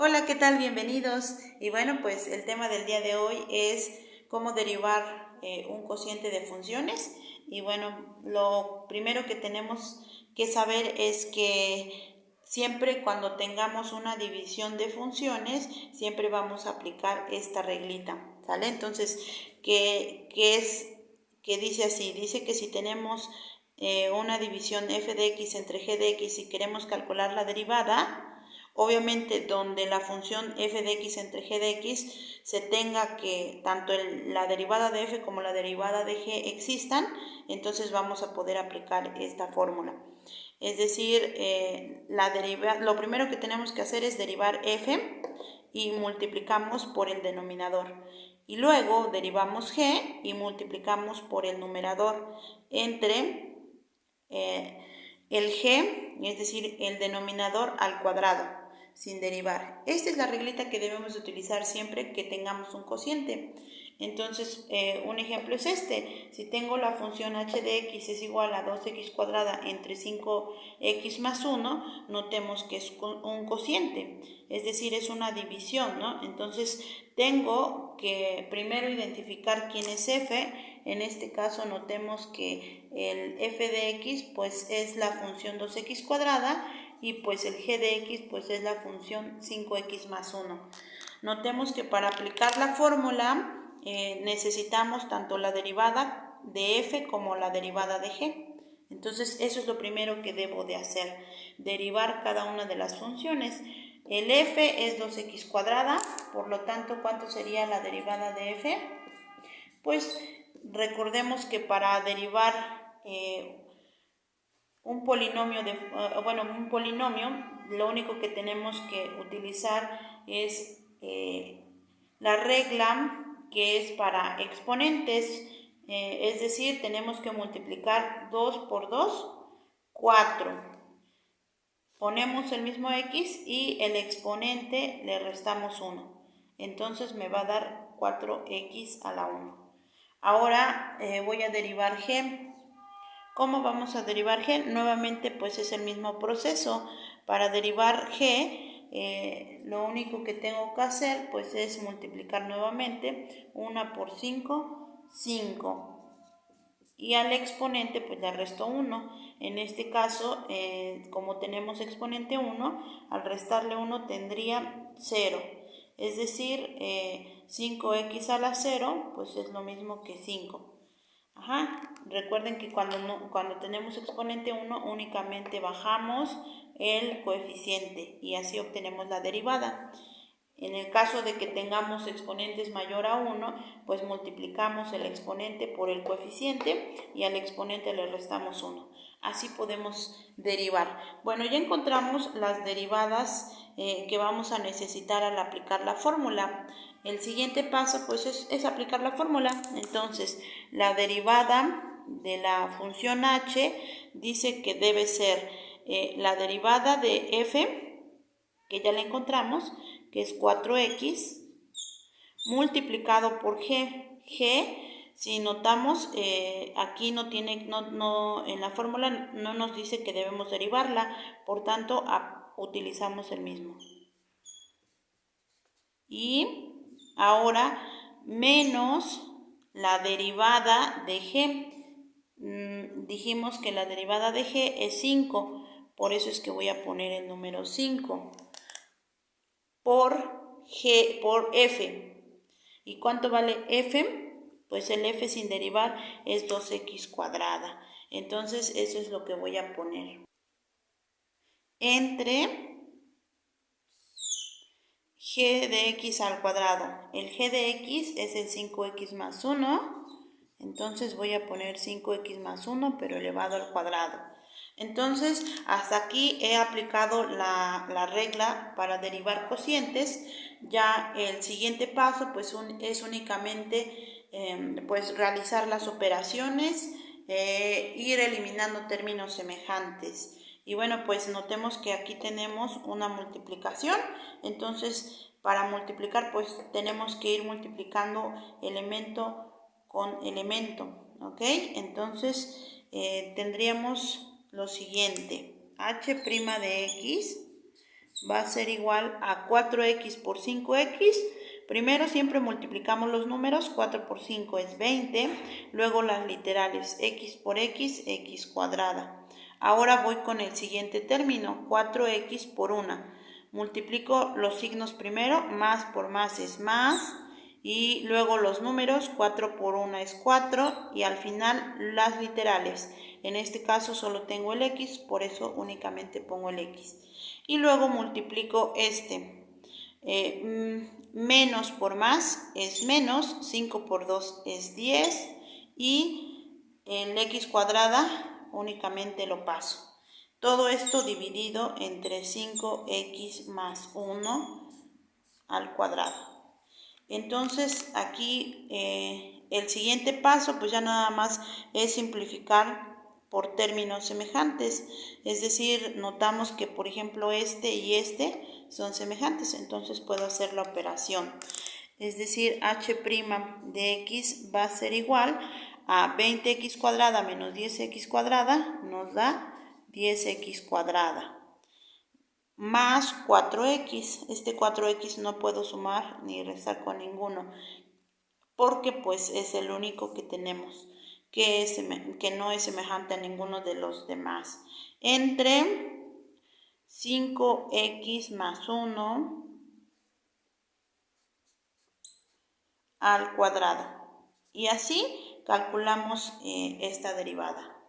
Hola, ¿qué tal? Bienvenidos. Y bueno, pues el tema del día de hoy es cómo derivar un cociente de funciones. Y bueno, lo primero que tenemos que saber es que siempre cuando tengamos una división de funciones, siempre vamos a aplicar esta reglita, ¿sale? Entonces, ¿qué dice así? Dice que si tenemos una división f de x entre g de x y queremos calcular la derivada, obviamente donde la función f de x entre g de x se tenga que tanto la derivada de f como la derivada de g existan, entonces vamos a poder aplicar esta fórmula. Es decir, lo primero que tenemos que hacer es derivar f y multiplicamos por el denominador. Y luego derivamos g y multiplicamos por el numerador entre el g, es decir, el denominador al cuadrado, sin derivar. Esta es la reglita que debemos utilizar siempre que tengamos un cociente. Entonces, un ejemplo es este. Si tengo la función h de x es igual a 2x cuadrada entre 5x más 1, notemos que es un cociente, es decir, es una división, ¿no? Entonces, tengo que primero identificar quién es f. En este caso, notemos que el f de x pues es la función 2x cuadrada y pues el g de x pues es la función 5x más 1. Notemos que para aplicar la fórmula necesitamos tanto la derivada de f como la derivada de g. Entonces eso es lo primero que debo de hacer, derivar cada una de las funciones. El f es 2x cuadrada, por lo tanto, ¿cuánto sería la derivada de f? Pues recordemos que para derivar un polinomio, lo único que tenemos que utilizar es la regla que es para exponentes, es decir, tenemos que multiplicar 2 por 2, 4. Ponemos el mismo x y el exponente le restamos 1. Entonces me va a dar 4x a la 1. Ahora voy a derivar g. ¿Cómo vamos a derivar g? Nuevamente pues es el mismo proceso. Para derivar g, lo único que tengo que hacer pues es multiplicar nuevamente 1 por 5, 5. Y al exponente pues le resto 1. En este caso, como tenemos exponente 1, al restarle 1 tendría 0. Es decir, 5x a la 0 pues es lo mismo que 5. Recuerden que cuando tenemos exponente 1 únicamente bajamos el coeficiente y así obtenemos la derivada. En el caso de que tengamos exponentes mayor a 1, pues multiplicamos el exponente por el coeficiente y al exponente le restamos 1. Así podemos derivar. Bueno, ya encontramos las derivadas que vamos a necesitar al aplicar la fórmula. El siguiente paso pues es aplicar la fórmula. Entonces, la derivada de la función h dice que debe ser la derivada de f, que ya la encontramos, que es 4x, multiplicado por g. G, si notamos, aquí en la fórmula no nos dice que debemos derivarla, por tanto, utilizamos el mismo. Y ahora, menos la derivada de g. Dijimos que la derivada de g es 5, por eso es que voy a poner el número 5. Por f. ¿Y cuánto vale f? Pues el f sin derivar es 2x cuadrada. Entonces eso es lo que voy a poner. Entre g de x al cuadrado. El g de x es el 5x más 1. Entonces voy a poner 5x más 1, pero elevado al cuadrado. Entonces, hasta aquí he aplicado la regla para derivar cocientes. Ya el siguiente paso pues es únicamente pues realizar las operaciones, ir eliminando términos semejantes. Y bueno, pues notemos que aquí tenemos una multiplicación. Entonces, para multiplicar pues tenemos que ir multiplicando elemento con elemento, ¿ok? Entonces, tendríamos lo siguiente: h' de x va a ser igual a 4x por 5x. Primero siempre multiplicamos los números, 4 por 5 es 20, luego las literales, x por x, x cuadrada. Ahora voy con el siguiente término, 4x por 1. Multiplico los signos primero, más por más es más, y luego los números, 4 por 1 es 4, y al final las literales. En este caso solo tengo el x, por eso únicamente pongo el x. Y luego multiplico menos por más es menos, 5 por 2 es 10 y el x cuadrada únicamente lo paso. Todo esto dividido entre 5x más 1 al cuadrado. Entonces aquí el siguiente paso pues ya nada más es simplificar por términos semejantes, es decir, notamos que por ejemplo este y este son semejantes, entonces puedo hacer la operación, es decir, h' de x va a ser igual a 20x cuadrada menos 10x cuadrada, nos da 10x cuadrada, más 4x, este 4x no puedo sumar ni restar con ninguno, porque pues es el único que tenemos, que no es semejante a ninguno de los demás, entre 5x más 1 al cuadrado. Y así calculamos esta derivada.